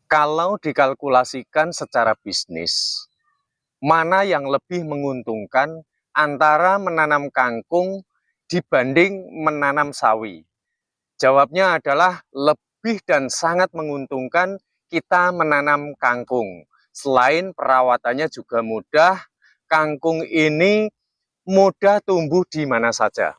Kalau dikalkulasikan secara bisnis, mana yang lebih menguntungkan antara menanam kangkung dibanding menanam sawi? Jawabnya adalah lebih dan sangat menguntungkan kita menanam kangkung. Selain perawatannya juga mudah, kangkung ini mudah tumbuh di mana saja.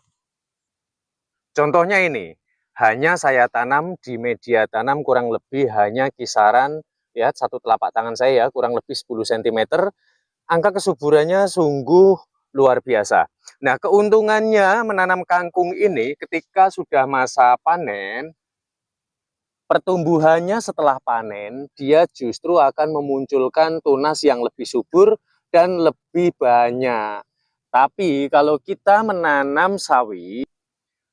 Contohnya ini, hanya saya tanam di media tanam kurang lebih hanya kisaran ya satu telapak tangan saya ya, kurang lebih 10 cm. Angka kesuburannya sungguh luar biasa. Nah, keuntungannya menanam kangkung ini ketika sudah masa panen, pertumbuhannya setelah panen, dia justru akan memunculkan tunas yang lebih subur dan lebih banyak. Tapi kalau kita menanam sawi,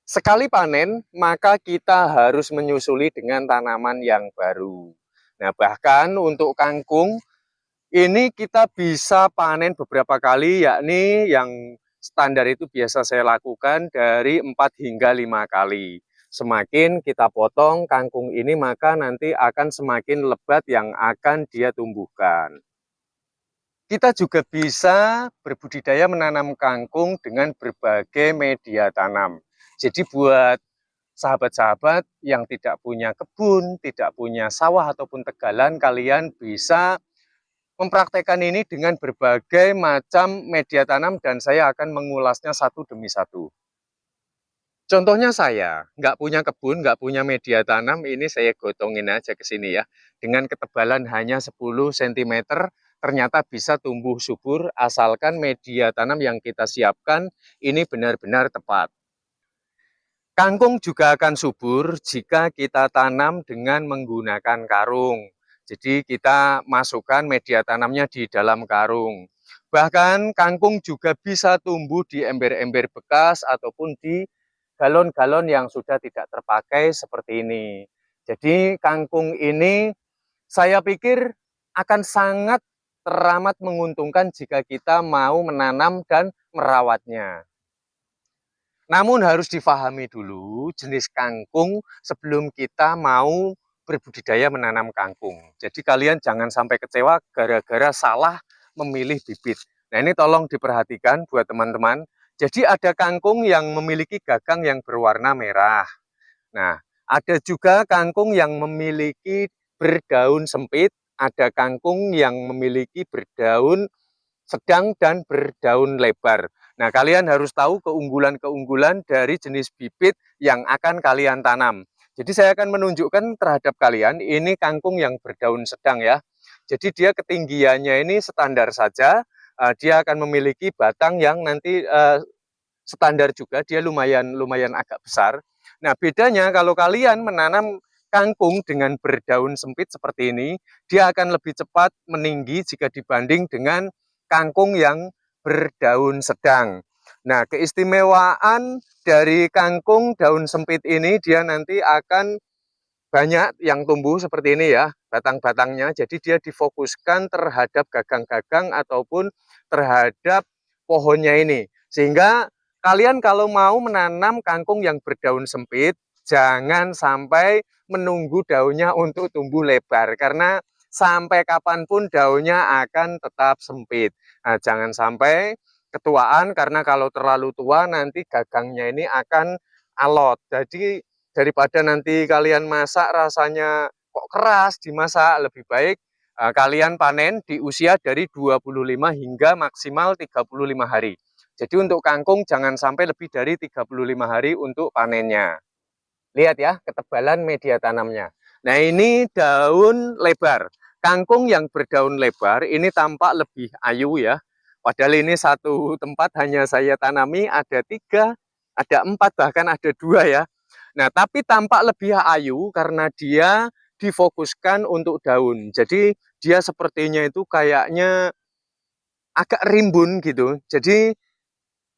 sekali panen, maka kita harus menyusuli dengan tanaman yang baru. Nah, bahkan untuk kangkung, ini kita bisa panen beberapa kali, yakni yang standar itu biasa saya lakukan dari 4 hingga 5 kali. Semakin kita potong kangkung ini, maka nanti akan semakin lebat yang akan dia tumbuhkan. Kita juga bisa berbudidaya menanam kangkung dengan berbagai media tanam. Jadi buat sahabat-sahabat yang tidak punya kebun, tidak punya sawah ataupun tegalan, kalian bisa mempraktekkan ini dengan berbagai macam media tanam dan saya akan mengulasnya satu demi satu. Contohnya saya, nggak punya kebun, nggak punya media tanam, ini saya gotongin aja ke sini ya. Dengan ketebalan hanya 10 cm, ternyata bisa tumbuh subur asalkan media tanam yang kita siapkan ini benar-benar tepat. Kangkung juga akan subur jika kita tanam dengan menggunakan karung. Jadi kita masukkan media tanamnya di dalam karung. Bahkan kangkung juga bisa tumbuh di ember-ember bekas ataupun di galon-galon yang sudah tidak terpakai seperti ini. Jadi kangkung ini saya pikir akan sangat teramat menguntungkan jika kita mau menanam dan merawatnya. Namun harus difahami dulu jenis kangkung sebelum kita mau berbudidaya menanam kangkung. Jadi kalian jangan sampai kecewa gara-gara salah memilih bibit. Nah, ini tolong diperhatikan buat teman-teman. Jadi ada kangkung yang memiliki gagang yang berwarna merah. Nah, ada juga kangkung yang memiliki berdaun sempit, ada kangkung yang memiliki berdaun sedang dan berdaun lebar. Nah, kalian harus tahu keunggulan-keunggulan dari jenis bibit yang akan kalian tanam. Jadi saya akan menunjukkan terhadap kalian, ini kangkung yang berdaun sedang ya. Jadi dia ketinggiannya ini standar saja, dia akan memiliki batang yang nanti standar juga, dia lumayan agak besar. Nah, bedanya kalau kalian menanam kangkung dengan berdaun sempit seperti ini, dia akan lebih cepat meninggi jika dibanding dengan kangkung yang berdaun sedang. Nah, keistimewaan dari kangkung daun sempit ini, dia nanti akan banyak yang tumbuh seperti ini ya, batang-batangnya. Jadi dia difokuskan terhadap gagang-gagang ataupun terhadap pohonnya ini. Sehingga kalian kalau mau menanam kangkung yang berdaun sempit, jangan sampai menunggu daunnya untuk tumbuh lebar. Karena sampai kapanpun daunnya akan tetap sempit. Nah, jangan sampai ketuaan, karena kalau terlalu tua nanti gagangnya ini akan alot. Jadi daripada nanti kalian masak rasanya kok keras dimasak, lebih baik kalian panen di usia dari 25 hingga maksimal 35 hari. Jadi untuk kangkung jangan sampai lebih dari 35 hari untuk panennya. Lihat ya ketebalan media tanamnya. Nah, ini daun lebar. Kangkung yang berdaun lebar ini tampak lebih ayu ya. Padahal ini satu tempat hanya saya tanami ada 3, ada 4, bahkan ada 2 ya. Nah, tapi tampak lebih ayu karena dia difokuskan untuk daun. Jadi dia sepertinya itu kayaknya agak rimbun gitu. Jadi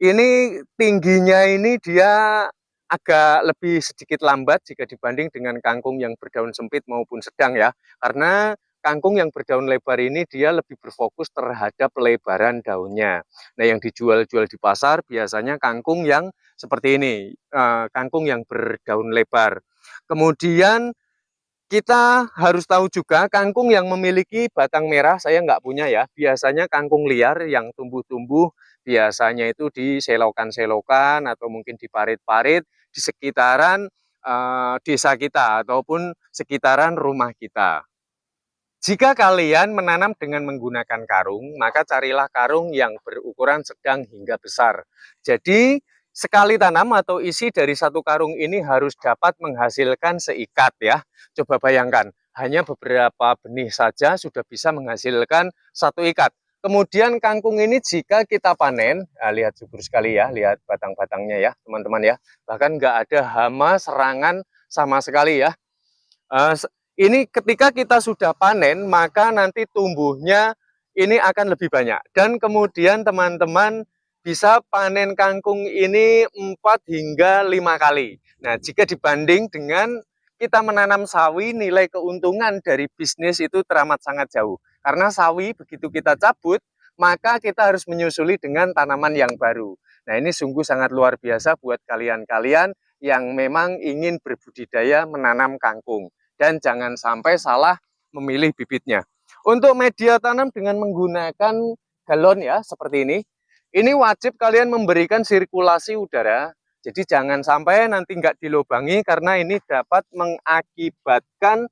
ini tingginya ini dia agak lebih sedikit lambat jika dibanding dengan kangkung yang berdaun sempit maupun sedang ya. Karena kangkung yang berdaun lebar ini dia lebih berfokus terhadap lebaran daunnya. Nah, yang dijual-jual di pasar biasanya kangkung yang seperti ini, kangkung yang berdaun lebar. Kemudian Kita harus tahu juga kangkung yang memiliki batang merah saya nggak punya ya. Biasanya kangkung liar yang tumbuh-tumbuh biasanya itu di selokan-selokan atau mungkin di parit-parit di sekitaran desa kita ataupun sekitaran rumah kita. Jika kalian menanam dengan menggunakan karung, maka carilah karung yang berukuran sedang hingga besar. Jadi, sekali tanam atau isi dari satu karung ini harus dapat menghasilkan seikat ya. Coba bayangkan, hanya beberapa benih saja sudah bisa menghasilkan satu ikat. Kemudian kangkung ini jika kita panen, nah lihat subur sekali ya, lihat batang-batangnya ya teman-teman ya. Bahkan nggak ada hama serangan sama sekali ya. Ini ketika kita sudah panen, maka nanti tumbuhnya ini akan lebih banyak. Dan kemudian teman-teman bisa panen kangkung ini 4 hingga 5 kali. Nah, jika dibanding dengan kita menanam sawi, nilai keuntungan dari bisnis itu teramat sangat jauh. Karena sawi begitu kita cabut, maka kita harus menyusuli dengan tanaman yang baru. Nah, ini sungguh sangat luar biasa buat kalian-kalian yang memang ingin berbudidaya menanam kangkung. Dan jangan sampai salah memilih bibitnya. Untuk media tanam dengan menggunakan galon ya, seperti ini. Ini wajib kalian memberikan sirkulasi udara. Jadi jangan sampai nanti nggak dilubangi karena ini dapat mengakibatkan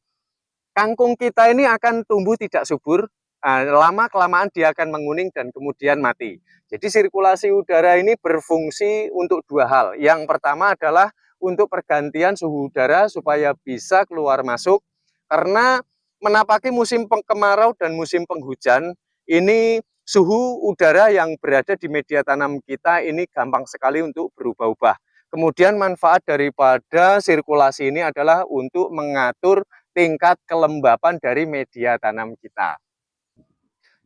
kangkung kita ini akan tumbuh tidak subur. Lama-kelamaan dia akan menguning dan kemudian mati. Jadi sirkulasi udara ini berfungsi untuk dua hal. Yang pertama adalah untuk pergantian suhu udara supaya bisa keluar masuk. Karena menapaki musim kemarau dan musim penghujan, ini suhu udara yang berada di media tanam kita ini gampang sekali untuk berubah-ubah. Kemudian manfaat daripada sirkulasi ini adalah untuk mengatur tingkat kelembapan dari media tanam kita.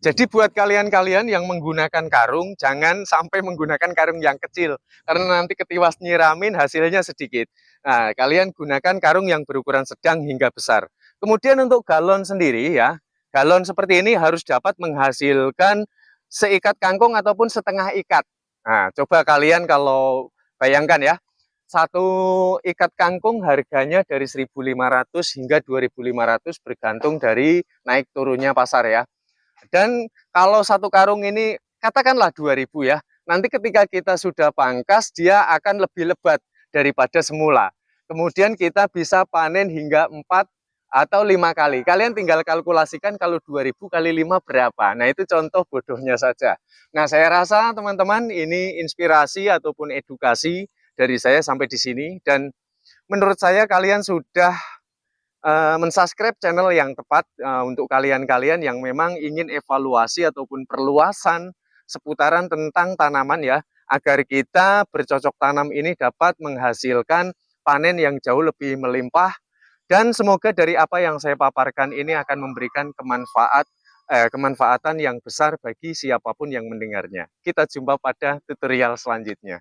Jadi buat kalian-kalian yang menggunakan karung, jangan sampai menggunakan karung yang kecil. Karena nanti ketiwas nyiramin hasilnya sedikit. Nah, kalian gunakan karung yang berukuran sedang hingga besar. Kemudian untuk galon sendiri ya, galon seperti ini harus dapat menghasilkan seikat kangkung ataupun setengah ikat. Nah, coba kalian kalau bayangkan ya, satu ikat kangkung harganya dari 1.500 hingga 2.500 bergantung dari naik turunnya pasar ya. Dan kalau satu karung ini katakanlah 2.000 ya, nanti ketika kita sudah pangkas dia akan lebih lebat daripada semula. Kemudian kita bisa panen hingga 4 atau 5 kali. Kalian tinggal kalkulasikan kalau 2.000 kali 5 berapa. Nah, itu contoh bodohnya saja. Nah, saya rasa teman-teman ini inspirasi ataupun edukasi dari saya sampai di sini. Dan menurut saya kalian sudah mensubscribe channel yang tepat untuk kalian-kalian yang memang ingin evaluasi ataupun perluasan seputaran tentang tanaman ya, agar kita bercocok tanam ini dapat menghasilkan panen yang jauh lebih melimpah. Dan semoga dari apa yang saya paparkan ini akan memberikan kemanfaatan yang besar bagi siapapun yang mendengarnya. Kita jumpa pada tutorial selanjutnya.